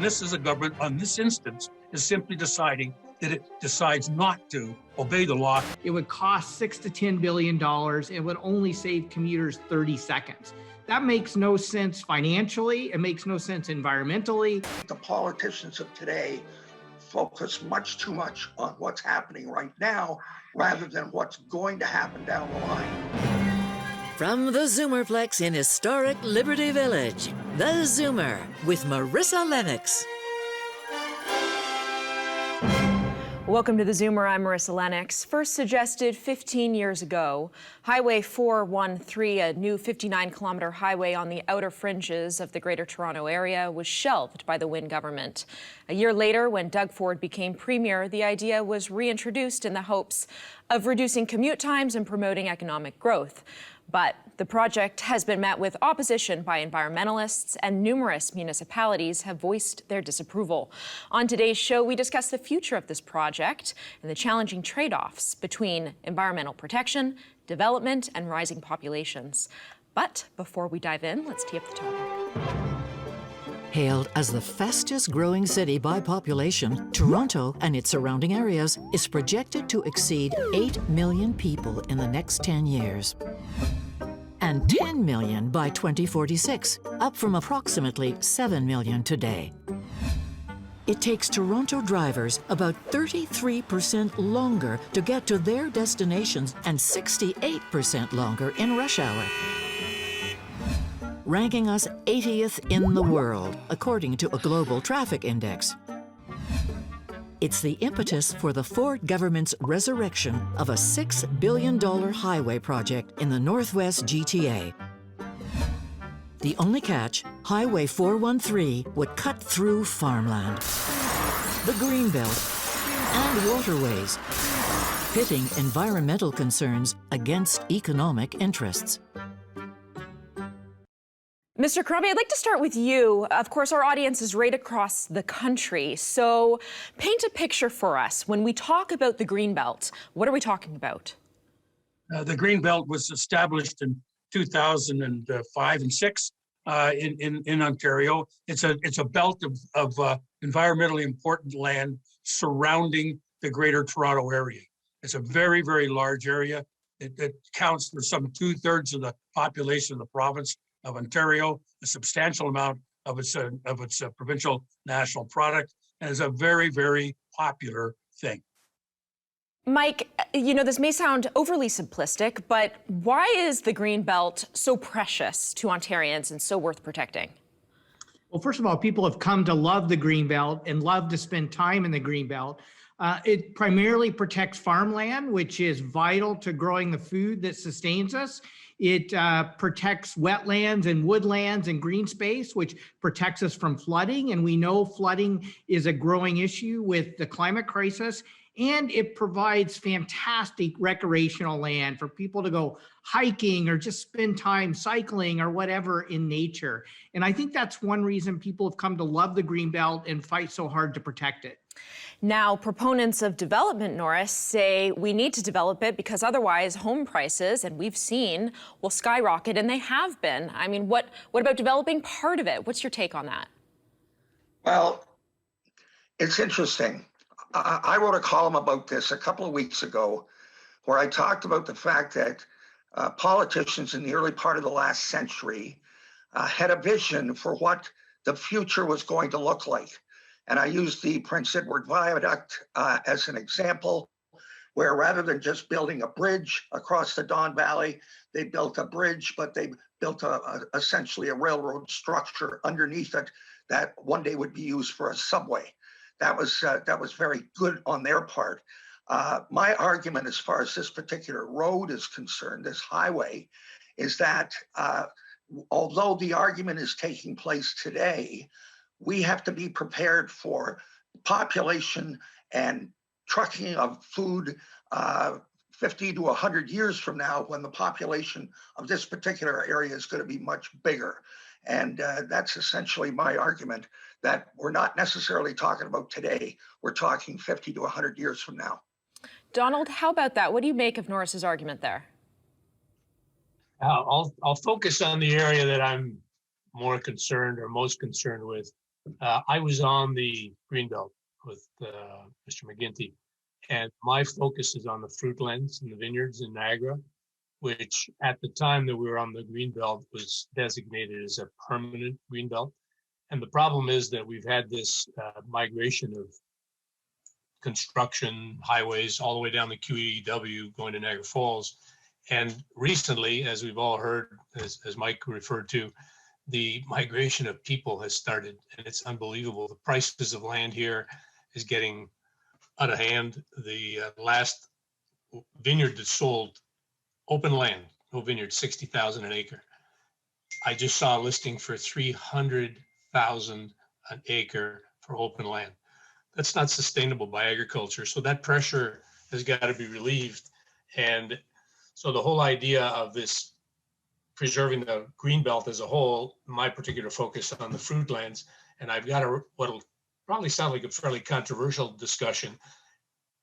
And this is a government, on this instance, is simply deciding that it decides not to obey the law. It would cost $6 to $10 billion. It would only save commuters 30 seconds. That makes no sense financially. It makes no sense environmentally. The politicians of today focus much too much on what's happening right now rather than what's going to happen down the line. From the Zoomerplex in historic Liberty Village, the Zoomer with Marissa Lennox. Welcome to the Zoomer. I'm Marissa Lennox. First suggested 15 years ago, Highway 413, a new 59-kilometre highway on the outer fringes of the Greater Toronto Area, was shelved by the Wynne government. A year later, when Doug Ford became Premier, the idea was reintroduced in the hopes of reducing commute times and promoting economic growth. But the project has been met with opposition by environmentalists, and numerous municipalities have voiced their disapproval. On today's show, we discuss the future of this project and the challenging trade-offs between environmental protection, development, and rising populations. But before we dive in, let's tee up the topic. Hailed as the fastest growing city by population, Toronto and its surrounding areas is projected to exceed 8 million people in the next 10 years. And 10 million by 2046, up from approximately 7 million today. It takes Toronto drivers about 33% longer to get to their destinations and 68% longer in rush hour, ranking us 80th in the world, according to a global traffic index. It's the impetus for the Ford government's resurrection of a $6 billion highway project in the Northwest GTA. The only catch, Highway 413 would cut through farmland, the Greenbelt, and waterways, pitting environmental concerns against economic interests. Mr. Crombie, I'd like to start with you. Of course, our audience is right across the country. So paint a picture for us. When we talk about the Greenbelt, what are we talking about? The Greenbelt was established in 2005 and 6 in Ontario. It's a belt of environmentally important land surrounding the Greater Toronto Area. It's a very, very large area. It counts for some 2/3 of the population of the province of Ontario, a substantial amount of its provincial national product, and is a very, very popular thing. Mike, you know, this may sound overly simplistic, but why is the Greenbelt so precious to Ontarians and so worth protecting? Well, first of all, people have come to love the Greenbelt and love to spend time in the Greenbelt. It primarily protects farmland, which is vital to growing the food that sustains us. It protects wetlands and woodlands and green space, which protects us from flooding. And we know flooding is a growing issue with the climate crisis. And it provides fantastic recreational land for people to go hiking or just spend time cycling or whatever in nature. And I think that's one reason people have come to love the Greenbelt and fight so hard to protect it. Now, proponents of development, Norris, say we need to develop it because otherwise home prices, and we've seen, will skyrocket, and they have been. I mean, what about developing part of it? What's your take on that? Well, it's interesting. I wrote a column about this a couple of weeks ago where I talked about the fact that politicians in the early part of the last century had a vision for what the future was going to look like. And I used the Prince Edward Viaduct as an example, where rather than just building a bridge across the Don Valley, they built a bridge, but they built essentially a railroad structure underneath it that one day would be used for a subway. That was very good on their part. My argument as far as this particular road is concerned, this highway, is that although the argument is taking place today, we have to be prepared for population and trucking of food 50 to 100 years from now, when the population of this particular area is going to be much bigger. And that's essentially my argument, that we're not necessarily talking about today. We're talking 50 to 100 years from now. Donald, how about that? What do you make of Norris's argument there? I'll focus on the area that I'm more concerned or most concerned with, I was on the Greenbelt with Mr. McGinty, and my focus is on the fruitlands and the vineyards in Niagara, which at the time that we were on the Greenbelt was designated as a permanent Greenbelt. And the problem is that we've had this migration of construction highways all the way down the QEW going to Niagara Falls. And recently, as we've all heard, as Mike referred to, the migration of people has started, and it's unbelievable. The prices of land here is getting out of hand. The last vineyard that sold, open land, no vineyard, 60,000 an acre. I just saw a listing for 300,000 an acre for open land. That's not sustainable by agriculture. So that pressure has got to be relieved. And so the whole idea of this preserving the Greenbelt as a whole, my particular focus on the fruitlands, and I've got what'll probably sound like a fairly controversial discussion.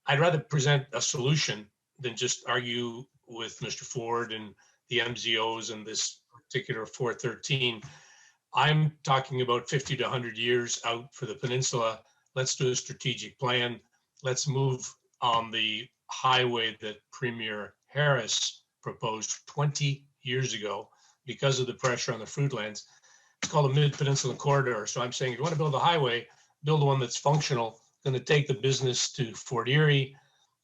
I'd rather present a solution than just argue with Mr. Ford and the MZOs and this particular 413. I'm talking about 50 to 100 years out for the peninsula. Let's do a strategic plan. Let's move on the highway that Premier Harris proposed 20 years ago because of the pressure on the fruitlands. It's called a Mid-Peninsula Corridor. So I'm saying if you want to build a highway, build one that's functional, going to take the business to Fort Erie,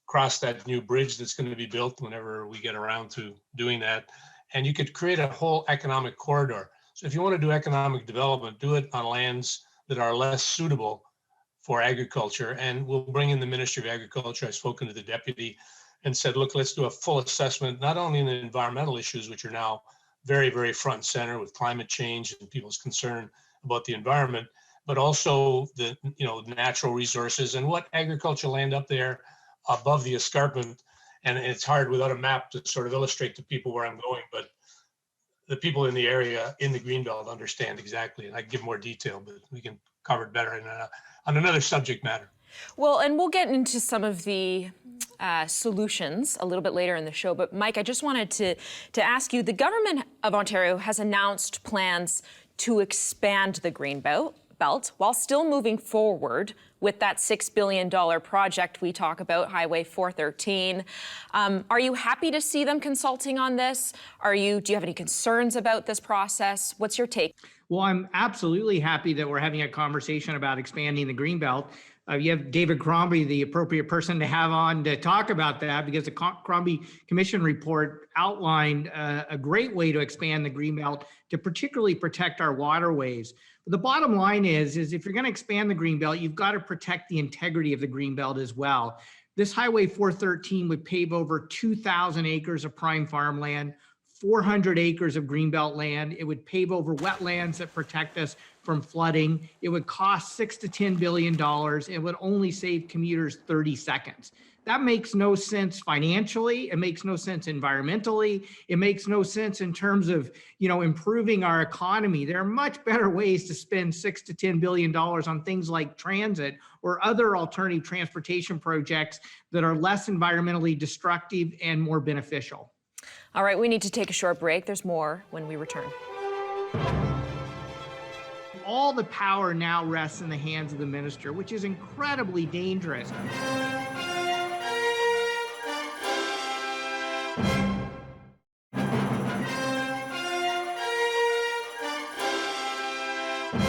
cross that new bridge that's going to be built whenever we get around to doing that. And you could create a whole economic corridor. So if you want to do economic development, do it on lands that are less suitable for agriculture. And we'll bring in the Ministry of Agriculture. I've spoken to the deputy and said, look, let's do a full assessment, not only in the environmental issues, which are now very, very front and center with climate change and people's concern about the environment, but also the natural resources and what agricultural land up there above the escarpment. And it's hard without a map to sort of illustrate to people where I'm going, but the people in the area in the Greenbelt understand exactly. And I can give more detail, but we can cover it better on another subject matter. Well, and we'll get into some of the solutions a little bit later in the show. But Mike, I just wanted to ask you, the government of Ontario has announced plans to expand the Greenbelt while still moving forward with that $6 billion project we talk about, Highway 413. Are you happy to see them consulting on this? Do you have any concerns about this process? What's your take? Well, I'm absolutely happy that we're having a conversation about expanding the Greenbelt. You have David Crombie, the appropriate person to have on to talk about that, because the Crombie Commission report outlined a great way to expand the Greenbelt to particularly protect our waterways. But the bottom line is if you're going to expand the Greenbelt, you've got to protect the integrity of the Greenbelt as well. This Highway 413 would pave over 2,000 acres of prime farmland, 400 acres of Greenbelt land. It would pave over wetlands that protect us from flooding. It would cost $6 to $10 billion. It would only save commuters 30 seconds. That makes no sense financially. It makes no sense environmentally. It makes no sense in terms of, improving our economy. There are much better ways to spend $6 to $10 billion on things like transit or other alternative transportation projects that are less environmentally destructive and more beneficial. All right, we need to take a short break. There's more when we return. All the power now rests in the hands of the minister, which is incredibly dangerous.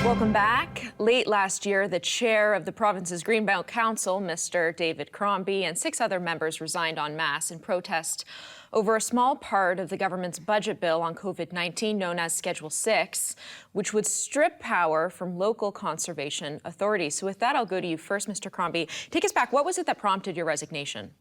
Welcome back. Late last year, the chair of the province's Greenbelt Council, Mr. David Crombie, and 6 other members resigned en masse in protest over a small part of the government's budget bill on COVID-19 known as Schedule 6, which would strip power from local conservation authorities. So with that, I'll go to you first, Mr. Crombie. Take us back. What was it that prompted your resignation?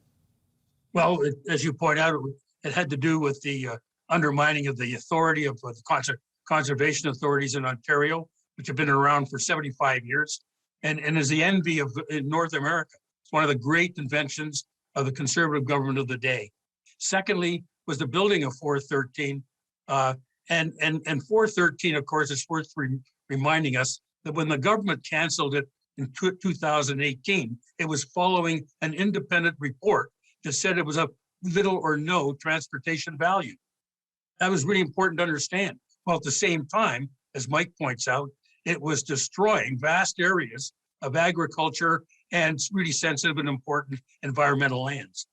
Well, as you point out, it had to do with the undermining of the authority of the conservation authorities in Ontario, which have been around for 75 years, and is the envy of in North America. It's one of the great inventions of the Conservative government of the day. Secondly, was the building of 413, and 413, of course, it's worth reminding us that when the government canceled it in 2018, it was following an independent report that said it was of little or no transportation value. That was really important to understand. Well, at the same time, as Mike points out, it was destroying vast areas of agriculture and really sensitive and important environmental lands.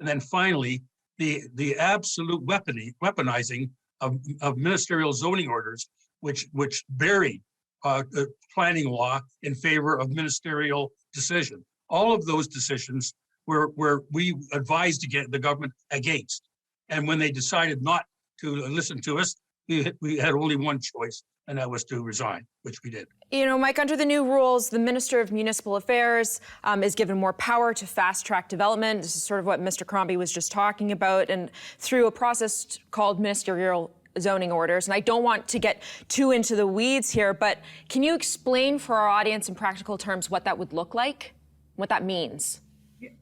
And then finally, the absolute weaponizing of ministerial zoning orders, which buried the planning law in favor of ministerial decision. All of those decisions were we advised to get the government against. And when they decided not to listen to us, we had only one choice, and that was to resign, which we did. You know, Mike, under the new rules, the Minister of Municipal Affairs is given more power to fast-track development. This is sort of what Mr. Crombie was just talking about, and through a process called ministerial zoning orders. And I don't want to get too into the weeds here, but can you explain for our audience in practical terms what that would look like, what that means?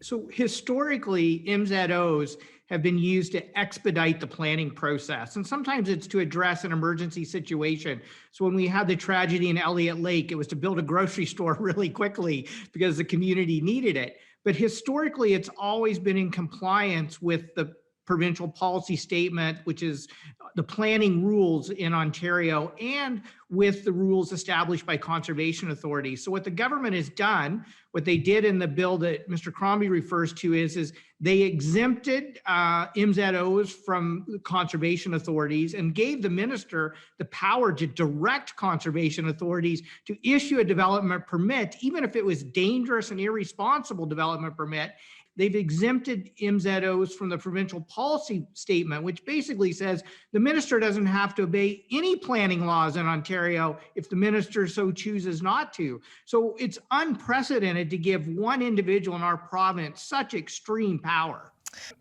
So historically, MZOs have been used to expedite the planning process. And sometimes it's to address an emergency situation. So when we had the tragedy in Elliott Lake, it was to build a grocery store really quickly because the community needed it. But historically, it's always been in compliance with the provincial policy statement, which is the planning rules in Ontario, and with the rules established by conservation authorities. So what the government has done, what they did in the bill that Mr. Crombie refers to is they exempted MZOs from conservation authorities and gave the minister the power to direct conservation authorities to issue a development permit, even if it was dangerous and irresponsible development permit. They've exempted MZOs from the provincial policy statement, which basically says the minister doesn't have to obey any planning laws in Ontario if the minister so chooses not to. So it's unprecedented to give one individual in our province such extreme power.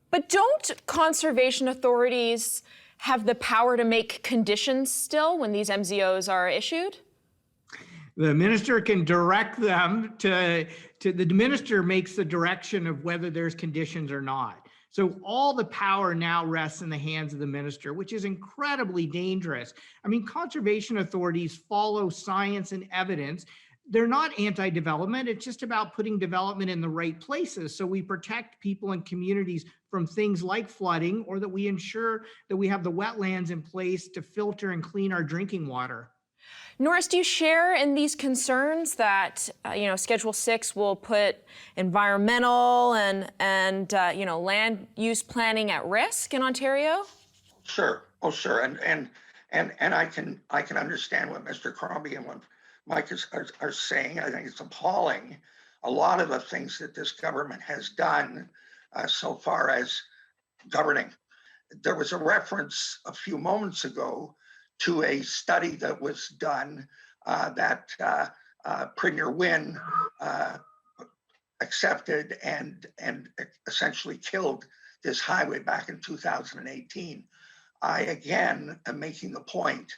But don't conservation authorities have the power to make conditions still when these MZOs are issued? The minister can direct them to the minister makes the direction of whether there's conditions or not. So all the power now rests in the hands of the minister, which is incredibly dangerous. I mean, conservation authorities follow science and evidence. They're not anti-development. It's just about putting development in the right places. So we protect people and communities from things like flooding, or that we ensure that we have the wetlands in place to filter and clean our drinking water. Norris, do you share in these concerns that Schedule 6 will put environmental and land use planning at risk in Ontario? Sure. Oh, sure. And I can understand what Mr. Crombie and what Mike are saying. I think it's appalling. A lot of the things that this government has done so far as governing. There was a reference a few moments ago to a study that was done that Premier Wynne accepted and essentially killed this highway back in 2018. I again am making the point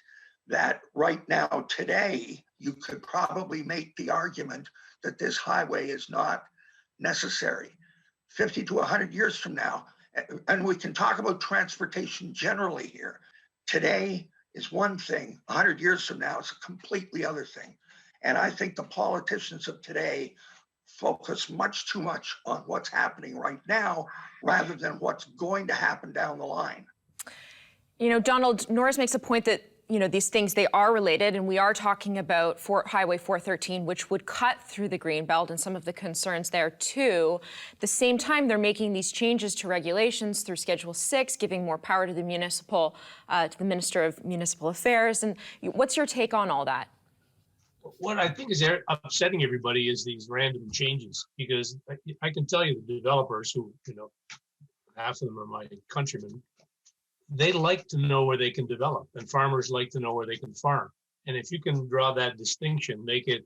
that right now, today, you could probably make the argument that this highway is not necessary. 50 to 100 years from now, and we can talk about transportation generally here. Today is one thing, 100 years from now, it's a completely other thing. And I think the politicians of today focus much too much on what's happening right now rather than what's going to happen down the line. You know, Donald, Norris makes a point that these things, they are related, and we are talking about Highway 413, which would cut through the Greenbelt, and some of the concerns there too. At the same time, they're making these changes to regulations through Schedule 6, giving more power to the Minister of Municipal Affairs. And what's your take on all that? What I think is upsetting everybody is these random changes, because I can tell you the developers who, half of them are my countrymen, they like to know where they can develop, and farmers like to know where they can farm. And if you can draw that distinction, make it,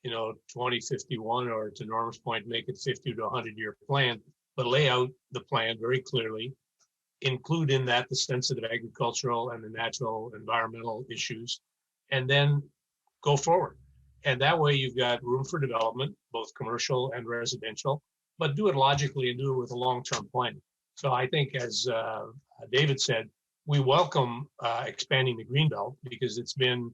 2051, or to Norm's point, make it 50 to 100-year plan, but lay out the plan very clearly, include in that the sensitive agricultural and the natural environmental issues, and then go forward. And that way you've got room for development, both commercial and residential, but do it logically and do it with a long-term plan. So I think, as David said, we welcome expanding the Greenbelt, because it's been,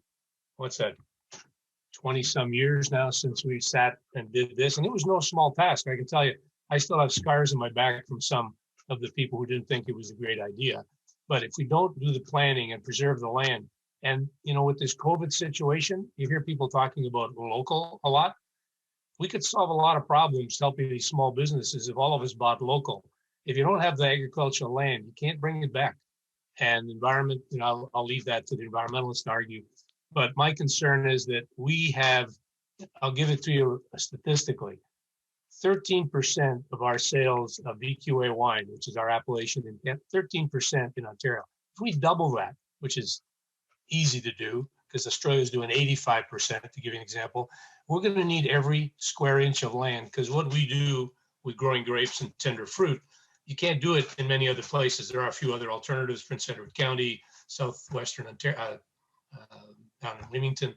20-some years now since we sat and did this. And it was no small task. I can tell you, I still have scars in my back from some of the people who didn't think it was a great idea. But if we don't do the planning and preserve the land And, with this COVID situation, you hear people talking about local a lot. We could solve a lot of problems helping these small businesses if all of us bought local. If you don't have the agricultural land, you can't bring it back. And environment, I'll leave that to the environmentalists to argue. But my concern is that we have, I'll give it to you statistically, 13% of our sales of VQA wine, which is our appellation, 13% in Ontario. If we double that, which is easy to do because Australia's doing 85%, to give you an example, we're going to need every square inch of land, because what we do with growing grapes and tender fruit, you can't do it in many other places. There are a few other alternatives, Prince Edward County, southwestern Ontario, down in Leamington,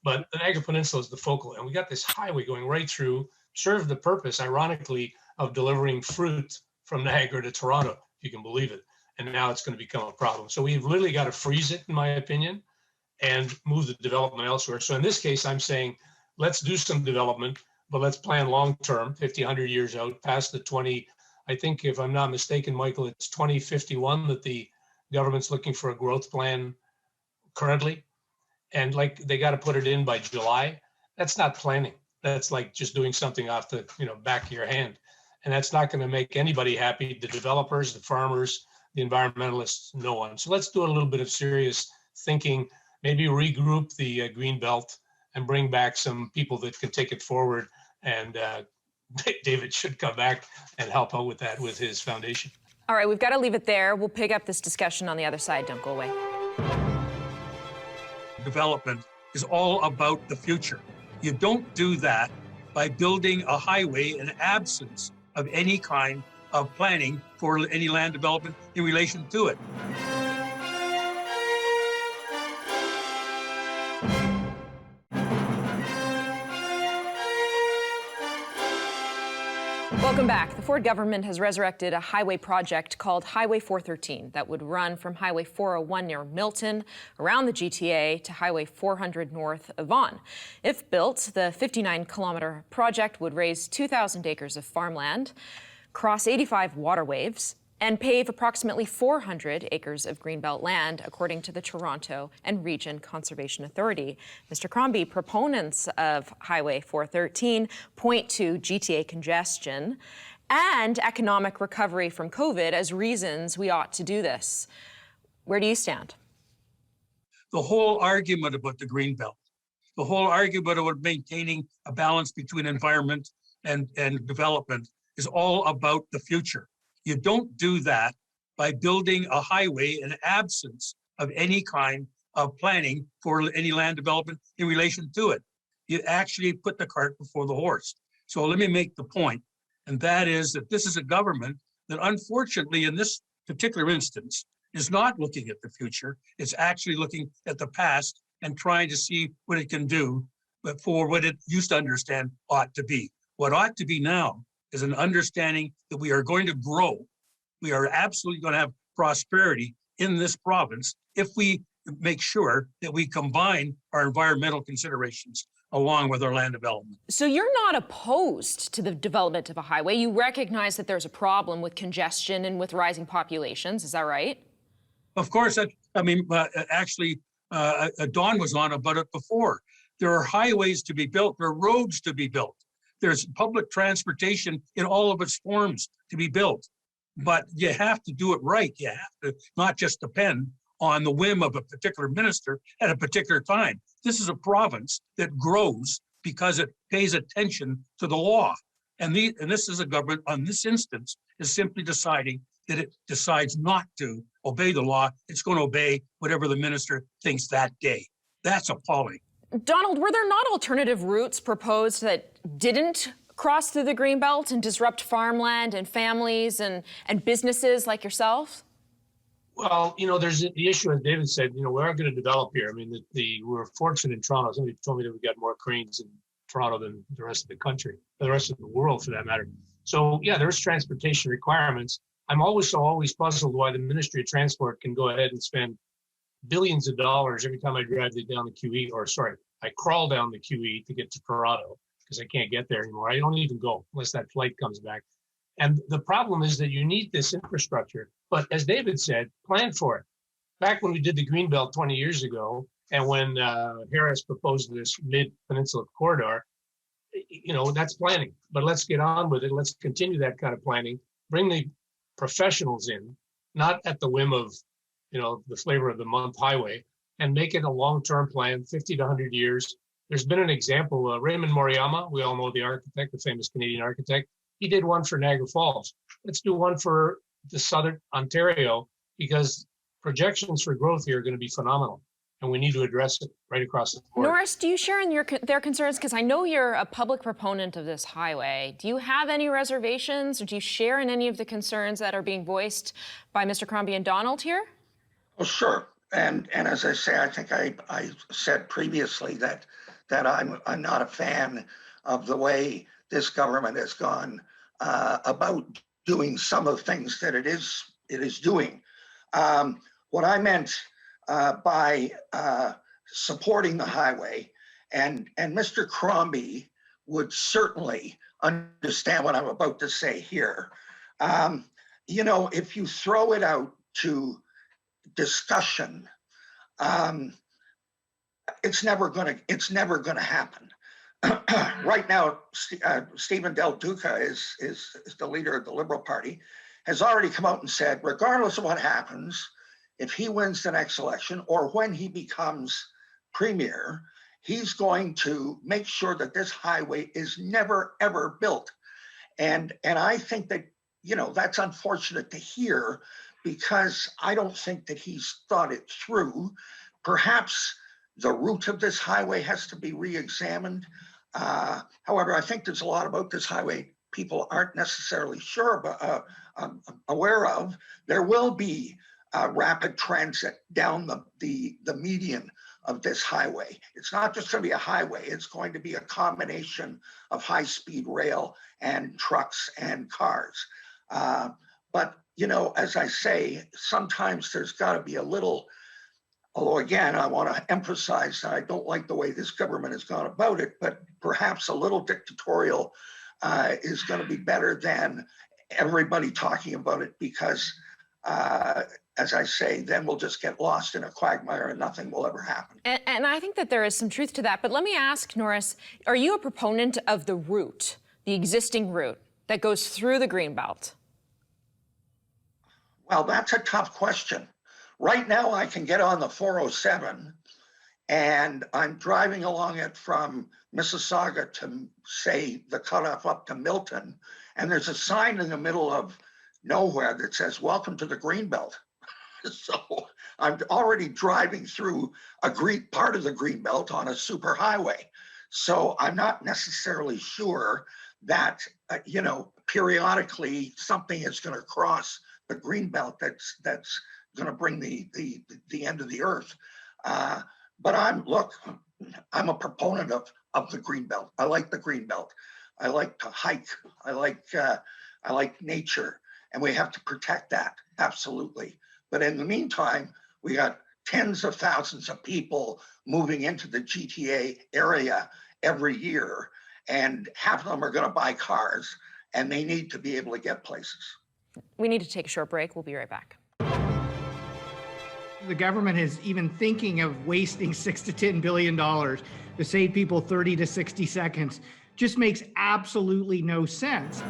but the Niagara Peninsula is the focal, and we got this highway going right through, served the purpose, ironically, of delivering fruit from Niagara to Toronto, if you can believe it. And now it's going to become a problem. So we've literally got to freeze it, in my opinion, and move the development elsewhere. So in this case, I'm saying, let's do some development, but let's plan long-term, 50, 100 years out, past the 20, I think if I'm not mistaken, Michael, it's 2051 that the government's looking for a growth plan currently. And like, they got to put it in by July. That's not planning. That's like just doing something off the back of your hand. And that's not going to make anybody happy, the developers, the farmers, the environmentalists, no one. So let's do a little bit of serious thinking, maybe regroup the Greenbelt and bring back some people that can take it forward. And David should come back and help out with that with his foundation. All right, we've got to leave it there. We'll pick up this discussion on the other side. Don't go away. Development is all about the future. You don't do that by building a highway in absence of any kind of planning for any land development in relation to it. Welcome back. The Ford government has resurrected a highway project called Highway 413 that would run from Highway 401 near Milton, around the GTA, to Highway 400 north of Vaughan. If built, the 59-kilometer project would raise 2,000 acres of farmland, cross 85 waterways, and pave approximately 400 acres of Greenbelt land, according to the Toronto and Region Conservation Authority. Mr. Crombie, proponents of Highway 413 point to GTA congestion and economic recovery from COVID as reasons we ought to do this. Where do you stand? The whole argument about the Greenbelt, the whole argument about maintaining a balance between environment and development is all about the future. You don't do that by building a highway in absence of any kind of planning for any land development in relation to it. You actually put the cart before the horse. So let me make the point, and that is that this is a government that, unfortunately, in this particular instance, is not looking at the future. It's actually looking at the past and trying to see what it can do for what it used to understand ought to be. What ought to be now is an understanding that we are going to grow. We are absolutely going to have prosperity in this province if we make sure that we combine our environmental considerations along with our land development. So you're not opposed to the development of a highway. You recognize that there's a problem with congestion and with rising populations. Is that right? Of course. Actually, Dawn was on about it before. There are highways to be built. There are roads to be built. There's public transportation in all of its forms to be built. But you have to do it right. You have to not just depend on the whim of a particular minister at a particular time. This is a province that grows because it pays attention to the law. And this is a government, on this instance, is simply deciding that it decides not to obey the law. It's going to obey whatever the minister thinks that day. That's appalling. Donald, were there not alternative routes proposed that didn't cross through the Greenbelt and disrupt farmland and families and businesses like yourself? Well, there's the issue, as David said, we are going to develop here. I mean, we're fortunate in Toronto. Somebody told me that we got more cranes in Toronto than the rest of the country, the rest of the world for that matter. So yeah, there's transportation requirements. I'm always puzzled why the Ministry of Transport can go ahead and spend billions of dollars every time I drive down the QE, I crawl down the QE to get to Toronto because I can't get there anymore. I don't even go unless that flight comes back. And the problem is that you need this infrastructure. But as David said, plan for it. Back when we did the Greenbelt 20 years ago, And when Harris proposed this mid-peninsula corridor, that's planning. But let's get on with it. Let's continue that kind of planning. Bring the professionals in, not at the whim of, the flavor of the month highway, and make it a long-term plan, 50 to 100 years. There's been an example, Raymond Moriyama, we all know the architect, the famous Canadian architect. He did one for Niagara Falls. Let's do one for the southern Ontario, because projections for growth here are going to be phenomenal, and we need to address it right across the board. Norris, do you share in their concerns? Because I know you're a public proponent of this highway. Do you have any reservations, or do you share in any of the concerns that are being voiced by Mr. Crombie and Donald here? Well, sure. And as I say, I think I said previously that I'm not a fan of the way this government has gone about doing some of the things that it is doing. What I meant by supporting the highway, and Mr. Crombie would certainly understand what I'm about to say here. If you throw it out to discussion, it's never gonna happen. Right now, Stephen Del Duca is the leader of the Liberal Party, has already come out and said, regardless of what happens, if he wins the next election or when he becomes premier, he's going to make sure that this highway is never, ever built. And I think that, that's unfortunate to hear, because I don't think that he's thought it through. Perhaps the route of this highway has to be re-examined. However, I think there's a lot about this highway people aren't necessarily sure about, aware of. There will be rapid transit down the median of this highway. It's not just going to be a highway. It's going to be a combination of high-speed rail and trucks and cars. But as I say, sometimes there's got to be a little. Although again, I want to emphasize that I don't like the way this government has gone about it, but perhaps a little dictatorial is going to be better than everybody talking about it, because, as I say, then we'll just get lost in a quagmire and nothing will ever happen. And I think that there is some truth to that. But let me ask, Norris, are you a proponent of the route, the existing route that goes through the Greenbelt? Well, that's a tough question. Right now, I can get on the 407 and I'm driving along it from Mississauga to, say, the cutoff up to Milton. And there's a sign in the middle of nowhere that says, "Welcome to the Greenbelt." So I'm already driving through a great part of the Greenbelt on a superhighway. So I'm not necessarily sure that, periodically something is going to cross the Greenbelt that's going to bring the end of the earth. But I'm a proponent of the Greenbelt. I like the Greenbelt. I like to hike. I like nature, and we have to protect that, absolutely. But in the meantime, we got tens of thousands of people moving into the GTA area every year, and half of them are going to buy cars, and they need to be able to get places. We need to take a short break. We'll be right back. The government is even thinking of wasting $6 to $10 billion to save people 30 to 60 seconds. Just makes absolutely no sense.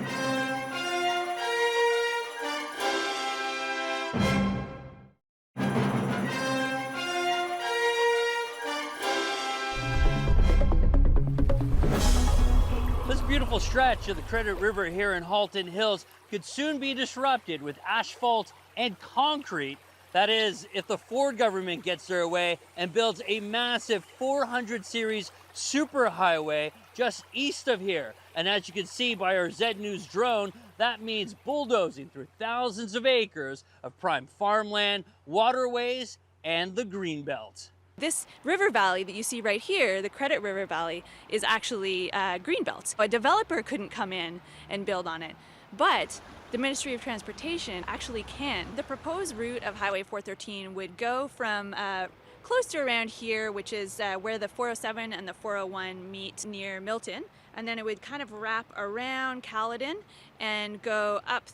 This beautiful stretch of the Credit River here in Halton Hills could soon be disrupted with asphalt and concrete. That is, if the Ford government gets their way and builds a massive 400 series superhighway just east of here. And as you can see by our Z News drone, that means bulldozing through thousands of acres of prime farmland, waterways, and the Greenbelt. This river valley that you see right here, the Credit River Valley, is actually Greenbelt. A developer couldn't come in and build on it, but the Ministry of Transportation actually can. The proposed route of Highway 413 would go from close to around here, which is where the 407 and the 401 meet near Milton, and then it would kind of wrap around Caledon and go up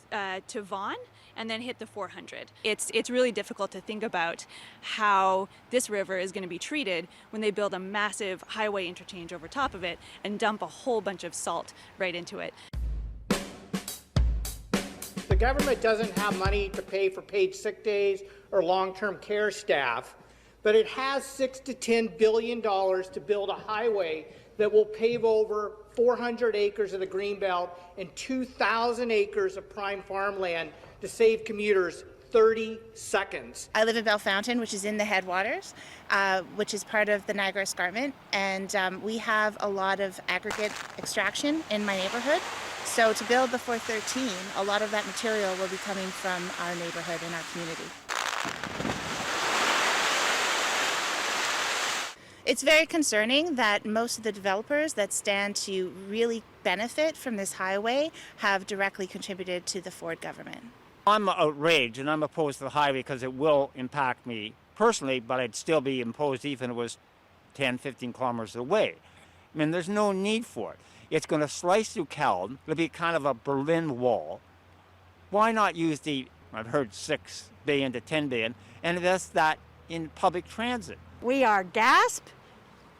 to Vaughan and then hit the 400. It's really difficult to think about how this river is going to be treated when they build a massive highway interchange over top of it and dump a whole bunch of salt right into it. The government doesn't have money to pay for paid sick days or long-term care staff, but it has $6 to $10 billion to build a highway that will pave over 400 acres of the Greenbelt and 2,000 acres of prime farmland to save commuters 30 seconds. I live in Bellefontaine, which is in the headwaters, which is part of the Niagara Escarpment, and we have a lot of aggregate extraction in my neighborhood. So to build the 413, a lot of that material will be coming from our neighborhood and our community. It's very concerning that most of the developers that stand to really benefit from this highway have directly contributed to the Ford government. I'm outraged and I'm opposed to the highway because it will impact me personally, but I'd still be imposed even if it was 10, 15 kilometers away. I mean, there's no need for it. It's going to slice through Calgary. It'll be kind of a Berlin Wall. Why not use the, I've heard $6 billion to $10 billion, and invest that in public transit? We are GASP,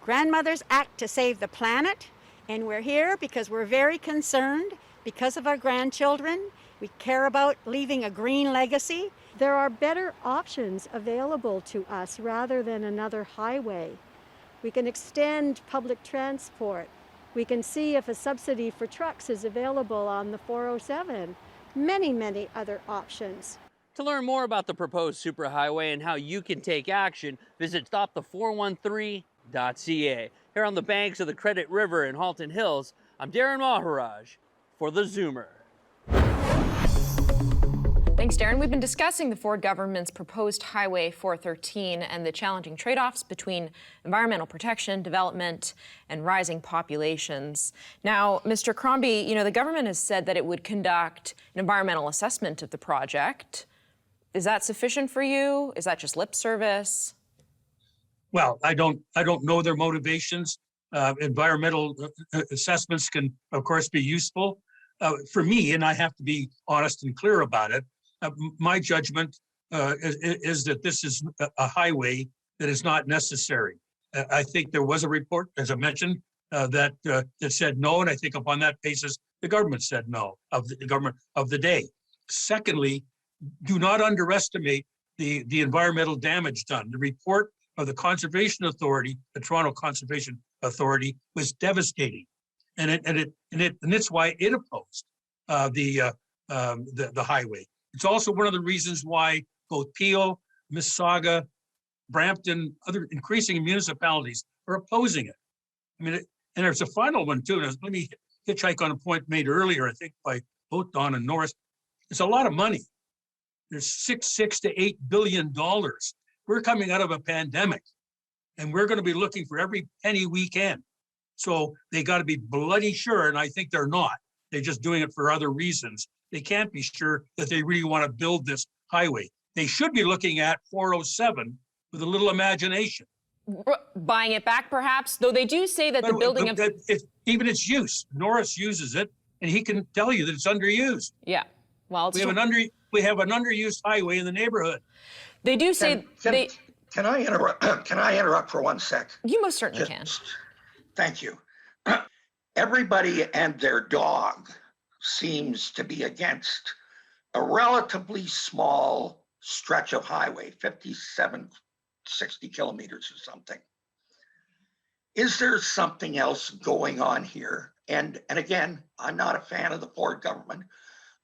Grandmothers Act to Save the Planet, and we're here because we're very concerned because of our grandchildren. We care about leaving a green legacy. There are better options available to us rather than another highway. We can extend public transport. We can see if a subsidy for trucks is available on the 407. Many, many other options. To learn more about the proposed superhighway and how you can take action, visit stopthe413.ca. Here on the banks of the Credit River in Halton Hills, I'm Darren Maharaj for theZoomer. Thanks, Darren. We've been discussing the Ford government's proposed Highway 413 and the challenging trade-offs between environmental protection, development, and rising populations. Now, Mr. Crombie, the government has said that it would conduct an environmental assessment of the project. Is that sufficient for you? Is that just lip service? Well, I don't know their motivations. Environmental assessments can, of course, be useful. For me, and I have to be honest and clear about it, my judgment is that this is a highway that is not necessary. I think there was a report, as I mentioned, that said no, and I think upon that basis, the government said no, of the government of the day. Secondly, do not underestimate the environmental damage done. The report of the Conservation Authority, the Toronto Conservation Authority, was devastating, and it's why it opposed the highway. It's also one of the reasons why both Peel, Mississauga, Brampton, other increasing municipalities are opposing it. I mean, and there's a final one too. Let me hitchhike on a point made earlier, I think, by both Don and Norris. It's a lot of money. There's $6 to $8 billion. We're coming out of a pandemic, and we're going to be looking for every penny we can. So they got to be bloody sure, and I think they're not. They're just doing it for other reasons. They can't be sure that they really want to build this highway. They should be looking at 407 with a little imagination. Buying it back, perhaps? Though they do say that the building of... Even its use. Norris uses it, and he can tell you that it's underused. Yeah. Well, we have an underused highway in the neighborhood. They do say... Can I interrupt? Can I interrupt for 1 sec? You most certainly can. Thank you. Everybody and their dog seems to be against a relatively small stretch of highway, 57, 60 kilometers or something. Is there something else going on here? And again, I'm not a fan of the Ford government,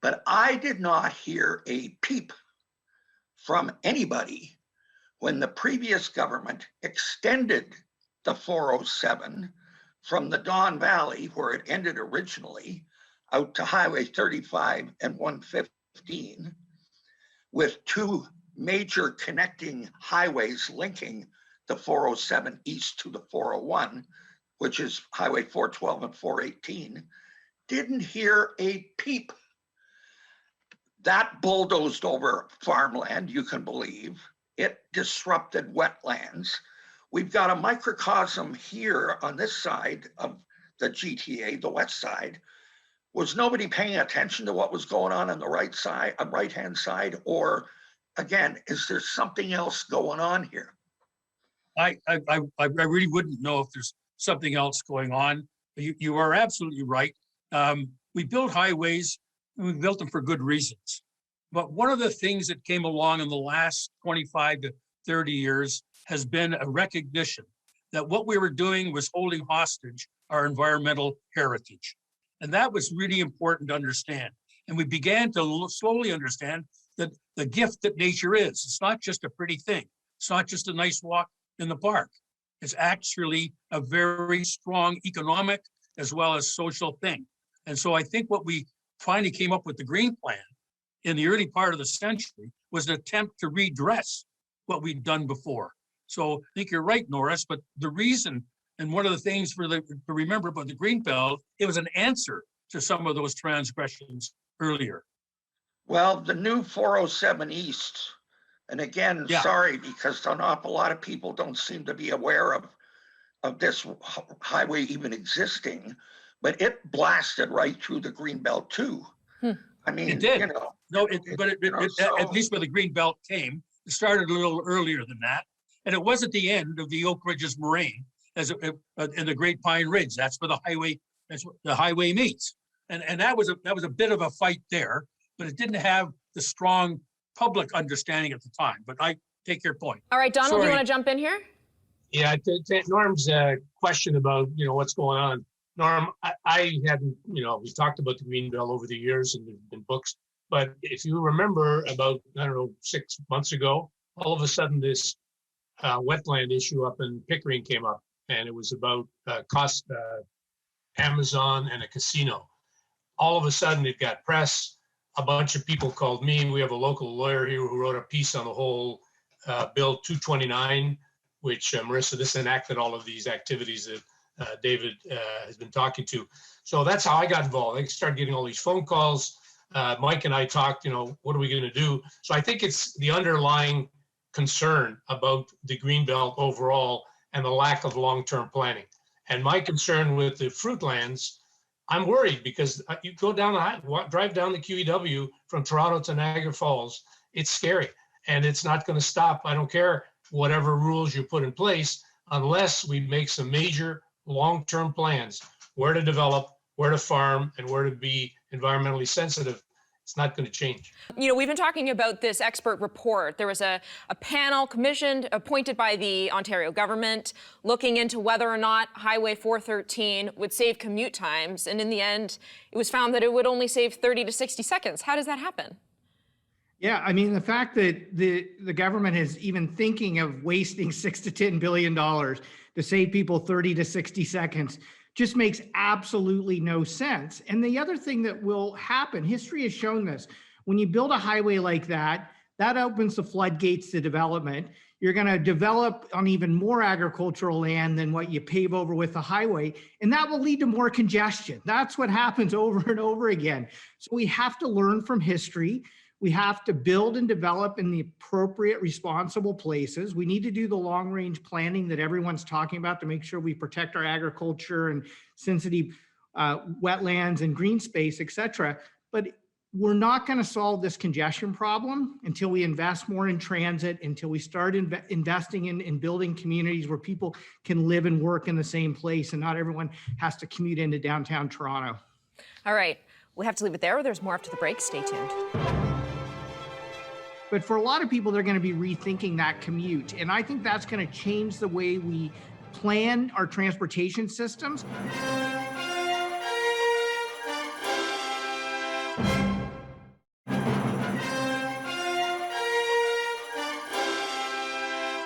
but I did not hear a peep from anybody when the previous government extended the 407 from the Don Valley, where it ended originally, out to Highway 35 and 115, with two major connecting highways linking the 407 east to the 401, which is Highway 412 and 418, didn't hear a peep. That bulldozed over farmland, you can believe. It disrupted wetlands. We've got a microcosm here on this side of the GTA, the west side, Was nobody paying attention to what was going on the right-hand side? Or again, is there something else going on here? I really wouldn't know if there's something else going on. You are absolutely right. We build highways, and we built them for good reasons. But one of the things that came along in the last 25 to 30 years has been a recognition that what we were doing was holding hostage our environmental heritage. And that was really important to understand. And we began to slowly understand that the gift that nature is. It's not just a pretty thing. It's not just a nice walk in the park. It's actually a very strong economic as well as social thing. And so I think what we finally came up with the Green Plan in the early part of the century was an attempt to redress what we'd done before. So I think you're right, Norris, but the reason, and one of the things to remember about the Greenbelt, it was an answer to some of those transgressions earlier. Well, the new 407 East, and again, sorry, because an awful lot of people don't seem to be aware of this highway even existing, but it blasted right through the Greenbelt too. I mean, it did. You know, at least where the Greenbelt came, it started a little earlier than that. And it was at the end of the Oak Ridges Moraine in the Great Pine Ridge. That's where the highway meets. And that was a bit of a fight there, but it didn't have the strong public understanding at the time. But I take your point. All right, Donald, Sorry. you want to jump in here? Yeah, to Norm's question about, what's going on. Norm, I hadn't, we talked about the Greenbelt over the years and there's been books, but if you remember about, 6 months ago, all of a sudden this wetland issue up in Pickering came up, and it was about Amazon and a casino. All of a sudden it got press. A bunch of people called me. We have a local lawyer here who wrote a piece on the whole Bill 229, which Marissa, this enacted all of these activities that David has been talking to. So that's how I got involved. I started getting all these phone calls. Mike and I talked, what are we going to do? So I think it's the underlying concern about the Greenbelt overall and the lack of long-term planning. And my concern with the fruitlands, I'm worried because you go down drive down the QEW from Toronto to Niagara Falls, it's scary and it's not going to stop. I don't care whatever rules you put in place unless we make some major long-term plans, where to develop, where to farm, and where to be environmentally sensitive. It's not going to change. We've been talking about this expert report. There was a panel appointed by the Ontario government looking into whether or not Highway 413 would save commute times. And in the end, it was found that it would only save 30 to 60 seconds. How does that happen? Yeah, I mean, the fact that the government is even thinking of wasting $6 to $10 billion to save people 30 to 60 seconds just makes absolutely no sense. And the other thing that will happen, history has shown this, when you build a highway like that, that opens the floodgates to development. You're going to develop on even more agricultural land than what you pave over with the highway, and that will lead to more congestion. That's what happens over and over again. So we have to learn from history. We have to build and develop in the appropriate, responsible places. We need to do the long-range planning that everyone's talking about to make sure we protect our agriculture and sensitive wetlands and green space, et cetera. But we're not going to solve this congestion problem until we invest more in transit, until we start investing in building communities where people can live and work in the same place and not everyone has to commute into downtown Toronto. All right. We have to leave it there. There's more after the break. Stay tuned. But for a lot of people, they're going to be rethinking that commute. And I think that's going to change the way we plan our transportation systems.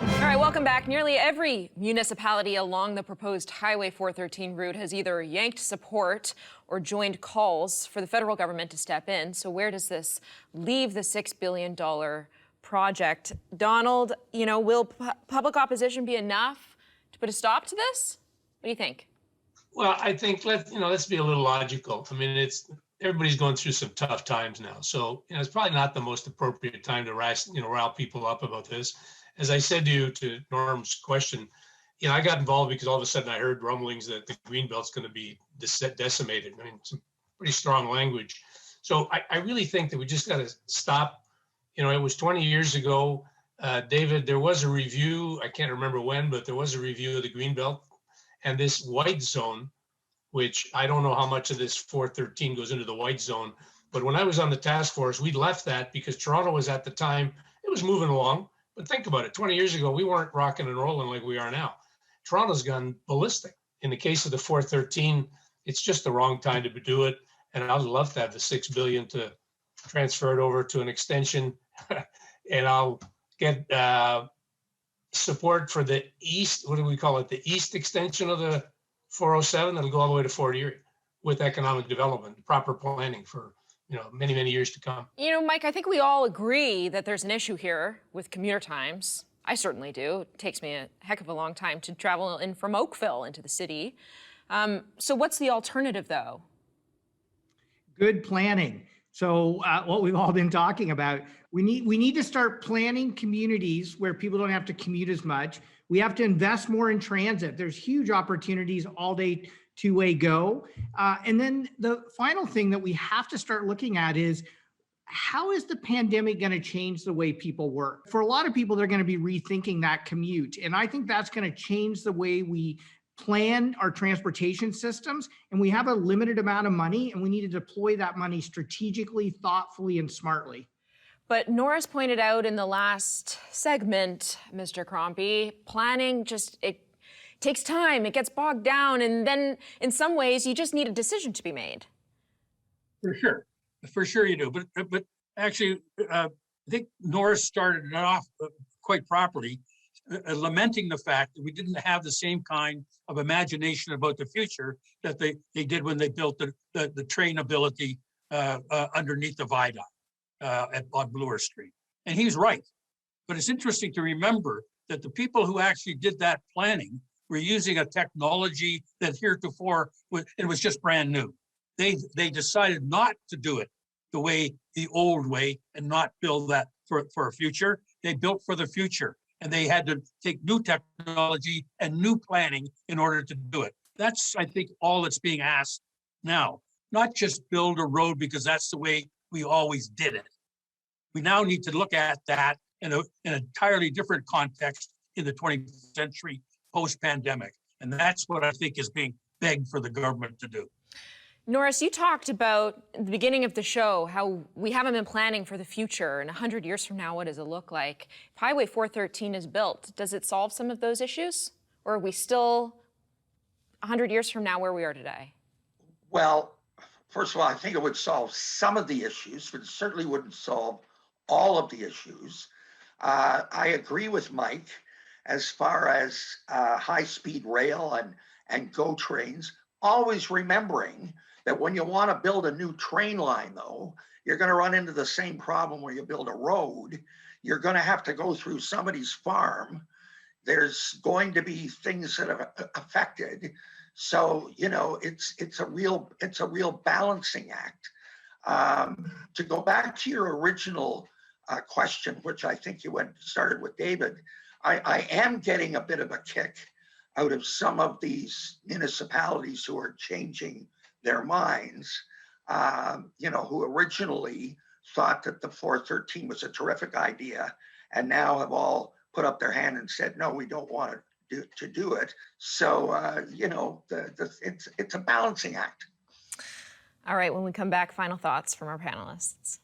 All right, welcome back. Nearly every municipality along the proposed Highway 413 route has either yanked support or joined calls for the federal government to step in. So where does this leave the $6 billion project? Donald, will public opposition be enough to put a stop to this? What do you think? Well, I think let's be a little logical. I mean, everybody's going through some tough times now. So, it's probably not the most appropriate time to rile people up about this. As I said to Norm's question, I got involved because all of a sudden I heard rumblings that the Greenbelt's going to be decimated. I mean, some pretty strong language. So I really think that we just got to stop. You know, it was 20 years ago, David, there was a review, I can't remember when, but there was a review of the Greenbelt and this white zone, which I don't know how much of this 413 goes into the white zone. But when I was on the task force, we left that because Toronto was at the time, it was moving along. But think about it, 20 years ago, we weren't rocking and rolling like we are now. Toronto's gone ballistic. In the case of the 413, it's just the wrong time to do it. And I'd love to have the $6 billion to transfer it over to an extension. And I'll get support for the east, what do we call it? The east extension of the 407 that'll go all the way to Fort Erie with economic development, proper planning for, you know, many, many years to come. You know, Mike, I think we all agree that there's an issue here with commuter times. I certainly do. It takes me a heck of a long time to travel in from Oakville into the city. So what's the alternative, though? Good planning. So what we've all been talking about, we need to start planning communities where people don't have to commute as much. We have to invest more in transit. There's huge opportunities, all day, two-way go. And then the final thing that we have to start looking at is, how is the pandemic going to change the way people work? For a lot of people, they're going to be rethinking that commute. And I think that's going to change the way we plan our transportation systems. And we have a limited amount of money, and we need to deploy that money strategically, thoughtfully, and smartly. But Norris pointed out in the last segment, Mr. Crombie, planning it takes time, it gets bogged down, and then in some ways you just need a decision to be made. For sure you do. But actually, I think Norris started it off quite properly, lamenting the fact that we didn't have the same kind of imagination about the future that they did when they built the trainability underneath the viaduct on Bloor Street. And he's right. But it's interesting to remember that the people who actually did that planning were using a technology that heretofore it was just brand new. They decided not to do it the old way and not build that for a future. They built for the future, and they had to take new technology and new planning in order to do it. That's, I think, all that's being asked now. Not just build a road because that's the way we always did it. We now need to look at that in an entirely different context in the 20th century post-pandemic. And that's what I think is being begged for the government to do. Norris, you talked about at the beginning of the show how we haven't been planning for the future, and 100 years from now, what does it look like? If Highway 413 is built, does it solve some of those issues? Or are we still 100 years from now where we are today? Well, first of all, I think it would solve some of the issues, but it certainly wouldn't solve all of the issues. I agree with Mike as far as high-speed rail and GO trains, always remembering that when you want to build a new train line, though, you're going to run into the same problem where you build a road. You're going to have to go through somebody's farm. There's going to be things that are affected. So, you know, it's a real balancing act. To go back to your original question, which I think you started with David, I am getting a bit of a kick out of some of these municipalities who are changing their minds, who originally thought that the 413 was a terrific idea and now have all put up their hand and said, no, we don't want to do it. So, it's a balancing act. All right, when we come back, final thoughts from our panelists.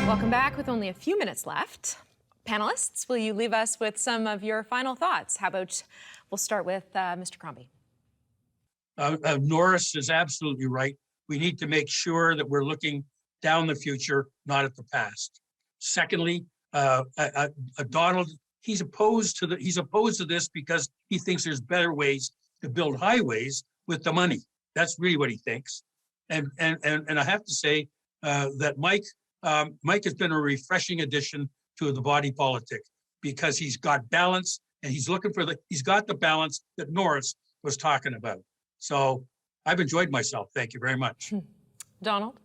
Welcome back with only a few minutes left. Panelists, will you leave us with some of your final thoughts? How about we'll start with Mr. Crombie. Norris is absolutely right. We need to make sure that we're looking down the future, not at the past. Secondly, Donald, he's opposed to this because he thinks there's better ways to build highways with the money. That's really what he thinks. And I have to say that Mike has been a refreshing addition to the body politic because he's got balance and he's got the balance that Norris was talking about. So I've enjoyed myself. Thank you very much. Donald?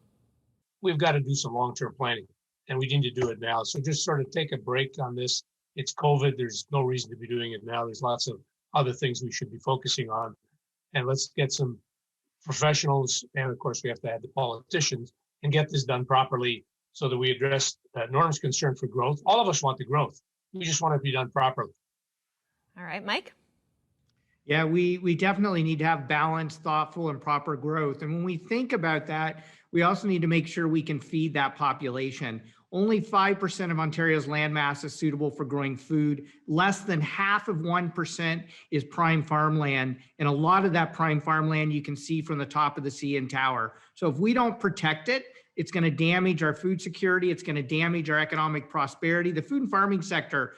We've got to do some long-term planning. and we need to do it now. So just sort of take a break on this. It's COVID. There's no reason to be doing it now. There's lots of other things we should be focusing on. And let's get some professionals, and of course we have to add the politicians, and get this done properly so that we address Norm's concern for growth. All of us want the growth. We just want it to be done properly. All right, Mike? Yeah, we definitely need to have balanced, thoughtful, and proper growth. And when we think about that, we also need to make sure we can feed that population. Only 5% of Ontario's land mass is suitable for growing food. Less than half of 1% is prime farmland. And a lot of that prime farmland you can see from the top of the CN Tower. So if we don't protect it, it's going to damage our food security. It's going to damage our economic prosperity. The food and farming sector,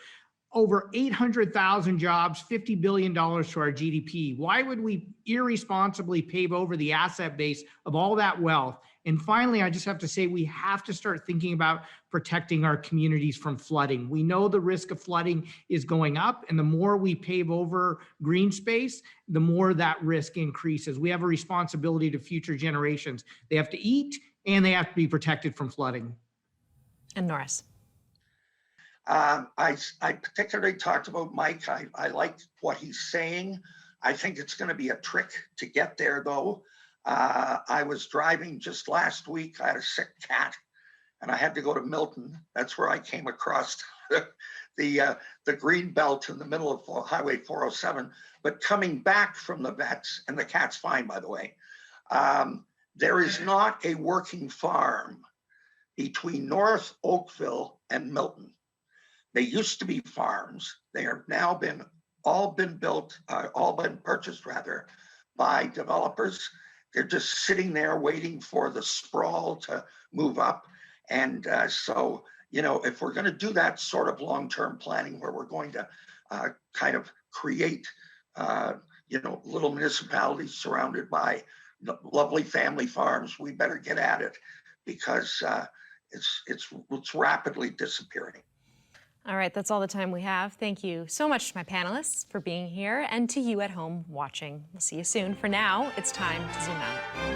over 800,000 jobs, $50 billion to our GDP. Why would we irresponsibly pave over the asset base of all that wealth? And finally, I just have to say, we have to start thinking about protecting our communities from flooding. We know the risk of flooding is going up, and the more we pave over green space, the more that risk increases. We have a responsibility to future generations. They have to eat, and they have to be protected from flooding. And Norris. I particularly talked about Mike. I like what he's saying. I think it's going to be a trick to get there, though. I was driving just last week. I had a sick cat, and I had to go to Milton. That's where I came across the Greenbelt in the middle of Highway 407. But coming back from the vets, and the cat's fine, by the way, there is not a working farm between North Oakville and Milton. They used to be farms. They have now all been purchased rather by developers. They're just sitting there waiting for the sprawl to move up. And so, if we're going to do that sort of long-term planning where we're going to kind of create, little municipalities surrounded by lovely family farms, we better get at it because it's rapidly disappearing. All right, that's all the time we have. Thank you so much to my panelists for being here and to you at home watching. We'll see you soon. For now, it's time to zoom out.